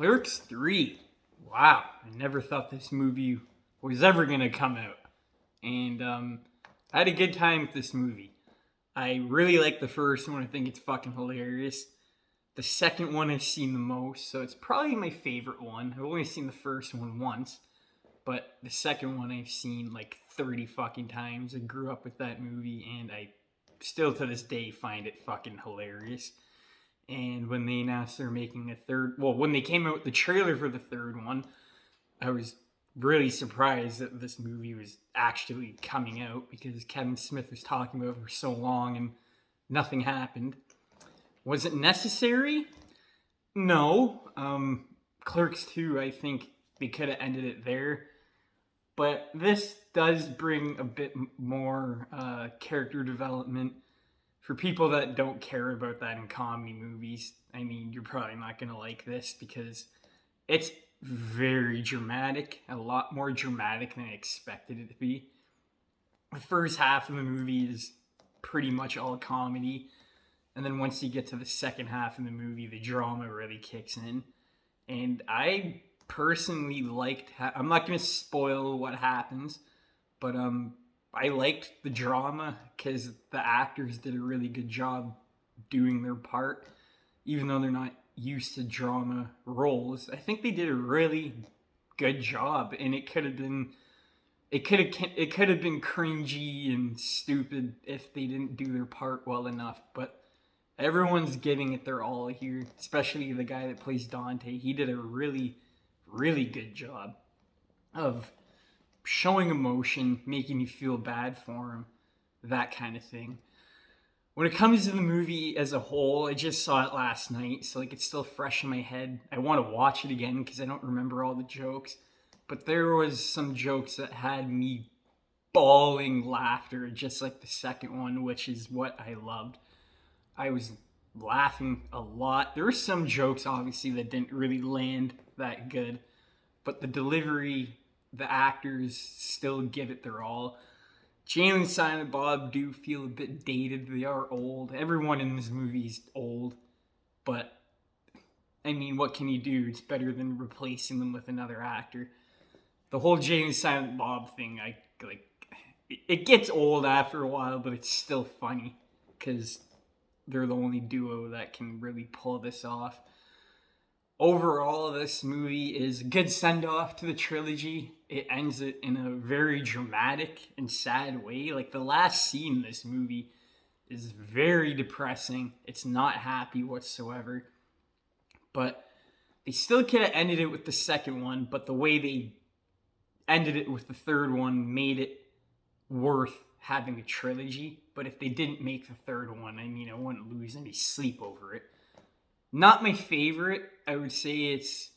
Clerks 3. Wow, I never thought this movie was ever going to come out. And I had a good time with this movie. I really like the first one. I think it's fucking hilarious. The second one I've seen the most, so it's probably my favorite one. I've only seen the first one once, but the second one I've seen like 30 fucking times. I grew up with that movie, and I still to this day find it fucking hilarious. And when they announced they're making a third, well, when they came out with the trailer for the third one, I was really surprised that this movie was actually coming out because Kevin Smith was talking about it for so long and nothing happened. Was it necessary? No. Clerks 2, I think they could have ended it there. But this does bring a bit more character development for people that don't care about that in comedy movies. I mean, you're probably not going to like this because it's very dramatic, a lot more dramatic than I expected it to be. The first half of the movie is pretty much all comedy, and then once you get to the second half of the movie, the drama really kicks in. And I personally liked, I'm not going to spoil what happens, but I liked the drama because the actors did a really good job doing their part, even though they're not used to drama roles. I think they did a really good job, and it could have been cringy and stupid if they didn't do their part well enough. But everyone's giving it their all here, especially the guy that plays Dante. He did a really, really good job of showing emotion, making you feel bad for him, that kind of thing. When it comes to the movie as a whole, I just saw it last night, so like it's still fresh in my head. I want to watch it again because I don't remember all the jokes, but there was some jokes that had me bawling laughter, just like the second one, which is what I loved. I was laughing a lot. There were some jokes, obviously, that didn't really land that good, but the delivery, the actors still give it their all. Jane and Silent Bob do feel a bit dated. They are old. Everyone in this movie is old, but I mean, what can you do? It's better than replacing them with another actor. The whole Jane and Silent Bob thing, I like. It gets old after a while, but it's still funny because they're the only duo that can really pull this off. Overall, this movie is a good send-off to the trilogy. It ends it in a very dramatic and sad way. Like, the last scene in this movie is very depressing. It's not happy whatsoever. But they still could have ended it with the second one, but the way they ended it with the third one made it worth having a trilogy. But if they didn't make the third one, I mean, I wouldn't lose any sleep over it. Not my favorite. I would say it's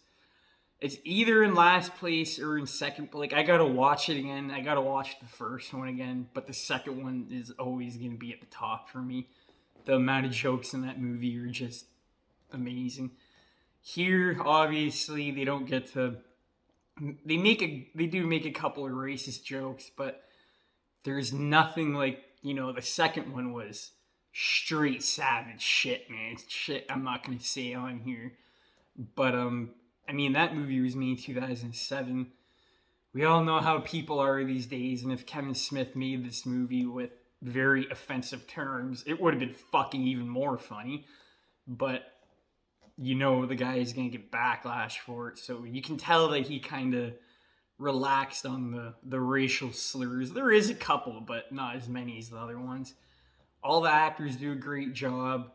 either in last place or in second. Like, I gotta watch it again. I gotta watch the first one again. But the second one is always gonna be at the top for me. The amount of jokes in that movie are just amazing. Here, obviously, they don't get to. They do make a couple of racist jokes, but there's nothing like, the second one was straight savage shit, man. It's shit I'm not gonna say on here. But I mean, that movie was made in 2007. We all know how people are these days, and if Kevin Smith made this movie with very offensive terms, it would have been fucking even more funny. But the guy is gonna get backlash for it, so you can tell that he kind of relaxed on the racial slurs. There is a couple, but not as many as the other ones. All the actors do a great job.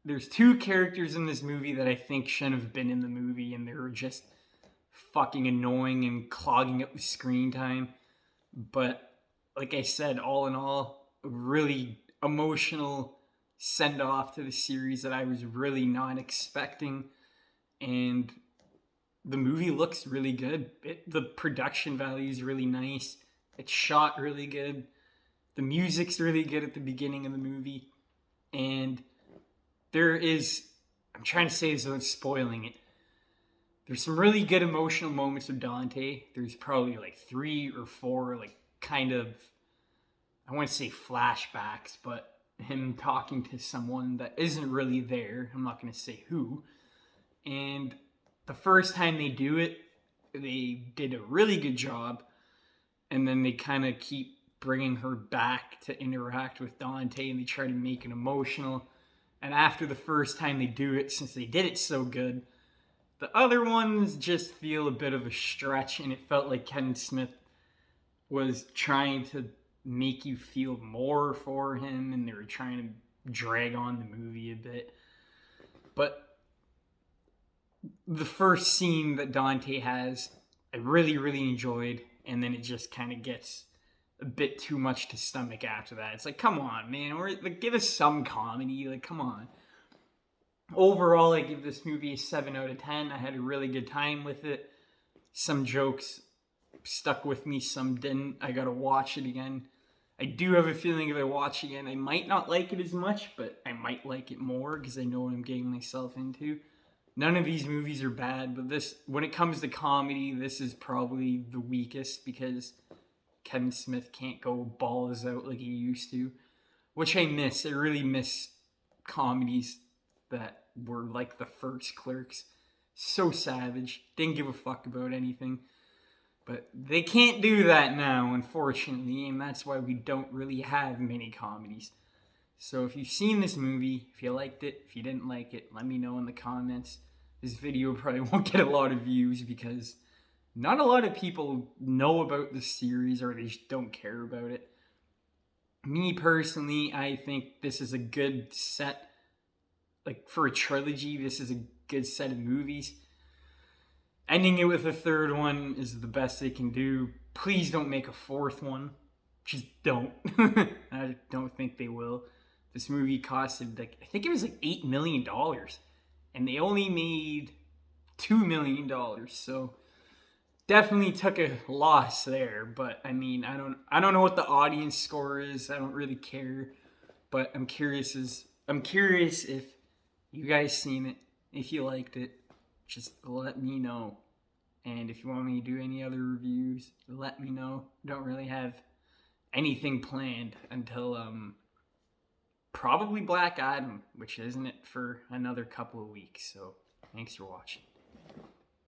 There's two characters in this movie that I think shouldn't have been in the movie, and they were just fucking annoying and clogging up the screen time. But like I said, all in all, a really emotional send-off to the series that I was really not expecting. And the movie looks really good. The production value is really nice. It's shot really good. The music's really good at the beginning of the movie. And I'm trying to say this without spoiling it. There's some really good emotional moments with Dante. There's probably like 3 or 4, like kind of, I want to say flashbacks, but him talking to someone that isn't really there. I'm not going to say who. And the first time they do it, they did a really good job, and then they kind of keep bringing her back to interact with Dante, and they try to make it emotional. And after the first time they do it, since they did it so good, the other ones just feel a bit of a stretch, and it felt like Kevin Smith was trying to make you feel more for him, and they were trying to drag on the movie a bit. But the first scene that Dante has, I really, really enjoyed, and then it just kind of gets a bit too much to stomach after that. It's like, come on, man, give us some comedy. Like, come on. Overall, I give this movie a 7 out of 10. I had a really good time with it. Some jokes stuck with me, some didn't. I gotta watch it again. I do have a feeling if I watch it again, I might not like it as much, but I might like it more because I know what I'm getting myself into. None of these movies are bad, but this, when it comes to comedy, this is probably the weakest because Kevin Smith can't go balls out like he used to, which I miss. I really miss comedies that were like the first Clerks. So savage. Didn't give a fuck about anything. But they can't do that now, unfortunately, and that's why we don't really have many comedies. So if you've seen this movie, if you liked it, if you didn't like it, let me know in the comments. This video probably won't get a lot of views because not a lot of people know about the series or they just don't care about it. Me personally, I think this is a good set. Like, for a trilogy, this is a good set of movies. Ending it with a third one is the best they can do. Please don't make a fourth one. Just don't. I don't think they will. This movie costed, like, I think it was like $8 million. And they only made $2 million. So definitely took a loss there. But I mean, I don't know what the audience score is. I don't really care. But I'm curious if you guys seen it, if you liked it. Just let me know. And if you want me to do any other reviews, let me know. Don't really have anything planned until probably Black Adam, which isn't it for another couple of weeks. So thanks for watching.